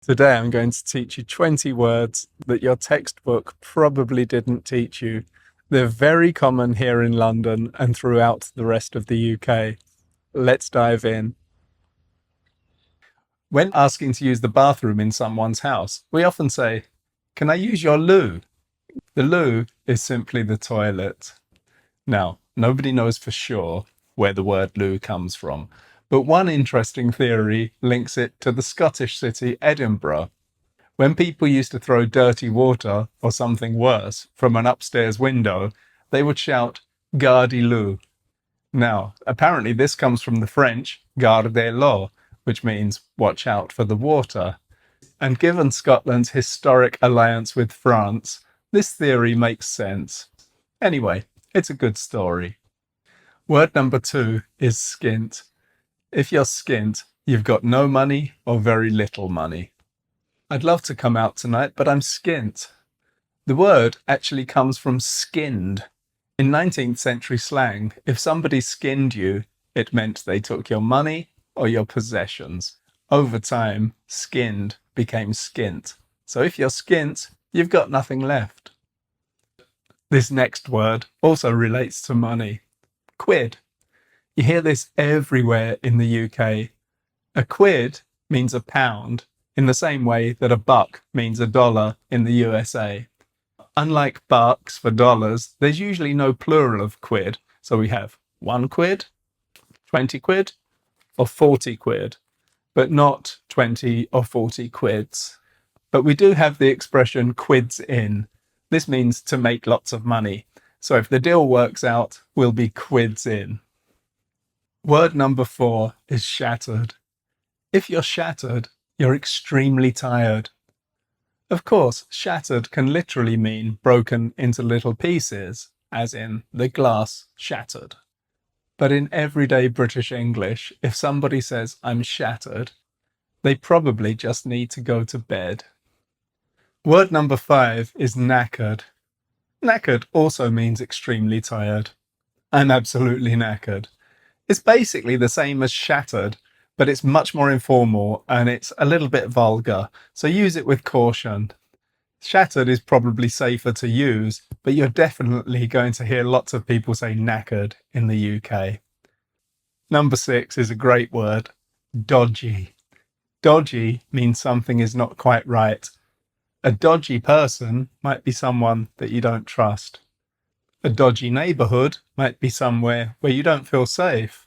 Today I'm going to teach you 20 words that your textbook probably didn't teach you. They're very common here in London and throughout the rest of the UK. Let's dive in. When asking to use the bathroom in someone's house, we often say, "Can I use your loo?" The loo is simply the toilet. Now, nobody knows for sure where the word loo comes from, but one interesting theory links it to the Scottish city Edinburgh. When people used to throw dirty water, or something worse, from an upstairs window, they would shout, "Gardy loo." Now, apparently this comes from the French, garder l'eau, which means watch out for the water. And given Scotland's historic alliance with France, this theory makes sense. Anyway, it's a good story. Word number 2 is skint. If you're skint, you've got no money or very little money. I'd love to come out tonight, but I'm skint. The word actually comes from skinned. In 19th century slang, if somebody skinned you, it meant they took your money or your possessions. Over time, skinned became skint. So if you're skint, you've got nothing left. This next word also relates to money. Quid. You hear this everywhere in the UK. A quid means a pound, in the same way that a buck means a dollar in the USA. Unlike bucks for dollars, there's usually no plural of quid. So we have 1 quid, 20 quid, or 40 quid, but not 20 or 40 quids. But we do have the expression quids in. This means to make lots of money. So if the deal works out, we'll be quids in. Word number 4 is shattered. If you're shattered, you're extremely tired. Of course, shattered can literally mean broken into little pieces, as in the glass shattered. But in everyday British English, if somebody says, "I'm shattered," they probably just need to go to bed. Word number 5 is knackered. Knackered also means extremely tired. I'm absolutely knackered. It's basically the same as shattered, but it's much more informal and it's a little bit vulgar, so use it with caution. Shattered is probably safer to use, but you're definitely going to hear lots of people say knackered in the UK. Number 6 is a great word, dodgy. Dodgy means something is not quite right. A dodgy person might be someone that you don't trust. A dodgy neighbourhood might be somewhere where you don't feel safe.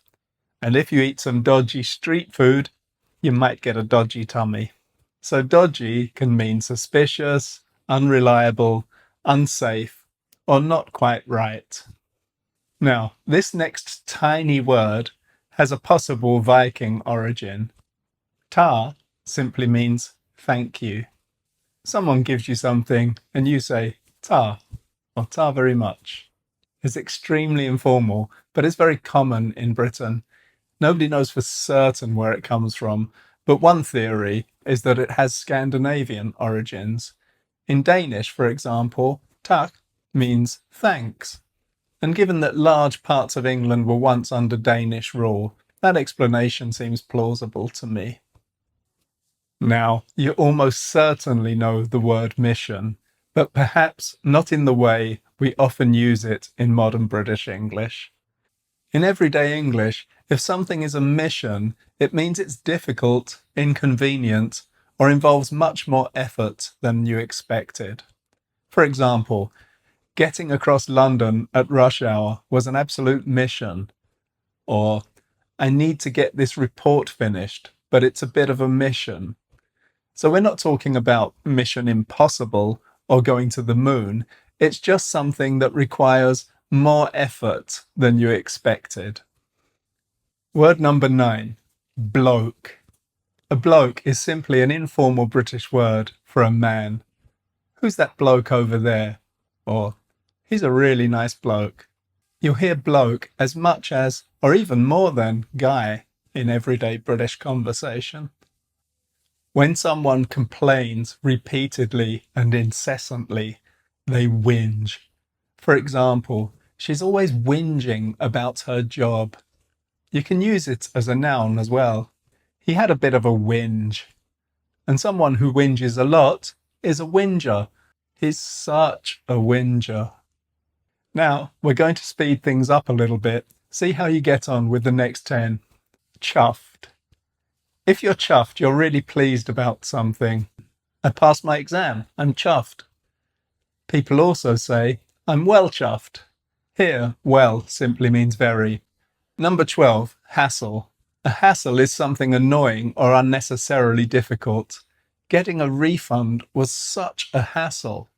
And if you eat some dodgy street food, you might get a dodgy tummy. So dodgy can mean suspicious, unreliable, unsafe, or not quite right. Now, this next tiny word has a possible Viking origin. Ta simply means thank you. Someone gives you something and you say ta, or ta very much. It's extremely informal, but it's very common in Britain. Nobody knows for certain where it comes from, but one theory is that it has Scandinavian origins. In Danish, for example, tak means thanks. And given that large parts of England were once under Danish rule, that explanation seems plausible to me. Now, you almost certainly know the word mission, but perhaps not in the way we often use it in modern British English. In everyday English, if something is a mission, it means it's difficult, inconvenient, or involves much more effort than you expected. For example, getting across London at rush hour was an absolute mission. Or, I need to get this report finished, but it's a bit of a mission. So we're not talking about Mission Impossible or going to the moon. It's just something that requires more effort than you expected. Word number 9, bloke. A bloke is simply an informal British word for a man. Who's that bloke over there? Or, he's a really nice bloke. You'll hear bloke as much as, or even more than, guy in everyday British conversation. When someone complains repeatedly and incessantly, they whinge. For example, she's always whinging about her job. You can use it as a noun as well. He had a bit of a whinge. And someone who whinges a lot is a whinger. He's such a whinger. Now, we're going to speed things up a little bit. See how you get on with the next 10. Chuffed. If you're chuffed, you're really pleased about something. I passed my exam. I'm chuffed. People also say, I'm well chuffed. Here, well simply means very. Number 12, hassle. A hassle is something annoying or unnecessarily difficult. Getting a refund was such a hassle.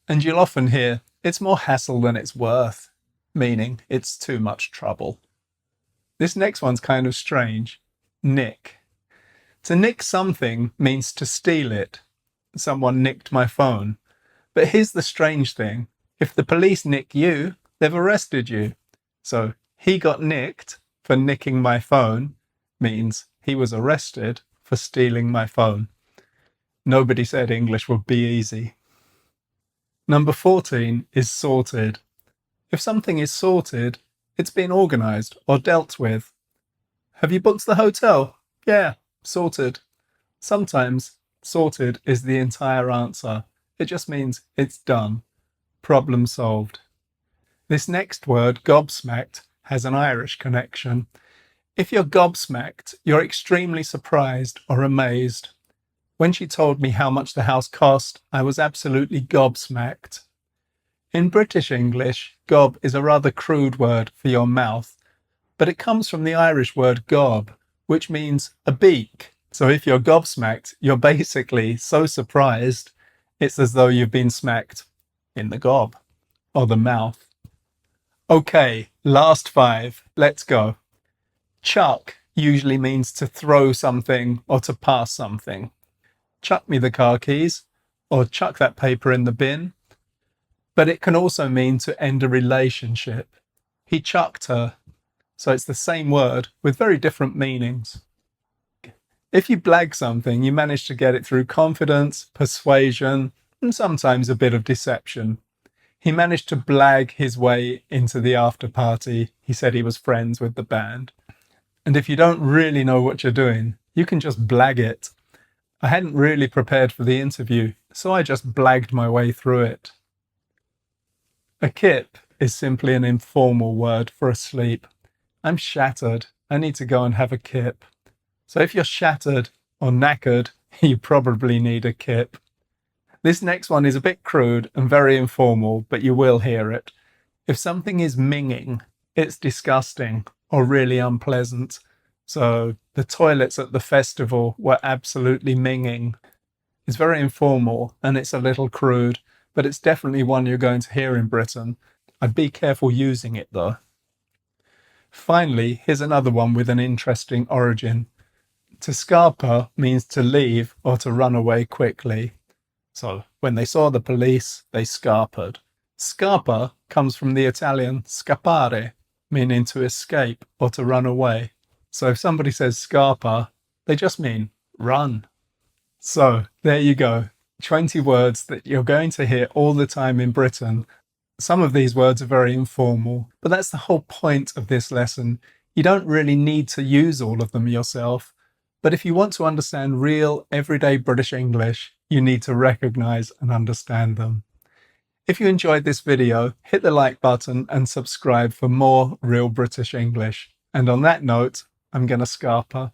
And you'll often hear, it's more hassle than it's worth, meaning it's too much trouble. This next one's kind of strange. Nick. To nick something means to steal it. Someone nicked my phone. But here's the strange thing. If the police nick you, they've arrested you. So he got nicked for nicking my phone means he was arrested for stealing my phone. Nobody said English would be easy. Number 14 is sorted. If something is sorted, it's been organised or dealt with. Have you booked the hotel? Yeah, sorted. Sometimes sorted is the entire answer. It just means it's done. Problem solved. This next word, gobsmacked, has an Irish connection. If you're gobsmacked, you're extremely surprised or amazed. When she told me how much the house cost, I was absolutely gobsmacked. In British English, gob is a rather crude word for your mouth, but it comes from the Irish word gob, which means a beak. So if you're gobsmacked, you're basically so surprised, it's as though you've been smacked in the gob or the mouth. Okay, last 5. Let's go. Chuck usually means to throw something or to pass something. Chuck me the car keys, or chuck that paper in the bin. But it can also mean to end a relationship. He chucked her. So it's the same word with very different meanings. If you blag something, you manage to get it through confidence, persuasion, and sometimes a bit of deception. He managed to blag his way into the after party. He said he was friends with the band. And if you don't really know what you're doing, you can just blag it. I hadn't really prepared for the interview, so I just blagged my way through it. A kip is simply an informal word for asleep. I'm shattered. I need to go and have a kip. So if you're shattered or knackered, you probably need a kip. This next one is a bit crude and very informal, but you will hear it. If something is minging, it's disgusting or really unpleasant. So the toilets at the festival were absolutely minging. It's very informal and it's a little crude, but it's definitely one you're going to hear in Britain. I'd be careful using it though. Finally, here's another one with an interesting origin. To scarper means to leave or to run away quickly. So when they saw the police, they scarpered. Scarper comes from the Italian scappare, meaning to escape or to run away. So if somebody says scarper, they just mean run. So there you go. 20 words that you're going to hear all the time in Britain. Some of these words are very informal, but that's the whole point of this lesson. You don't really need to use all of them yourself. But if you want to understand real, everyday British English, you need to recognise and understand them. If you enjoyed this video, hit the like button and subscribe for more real British English. And on that note, I'm going to scarper.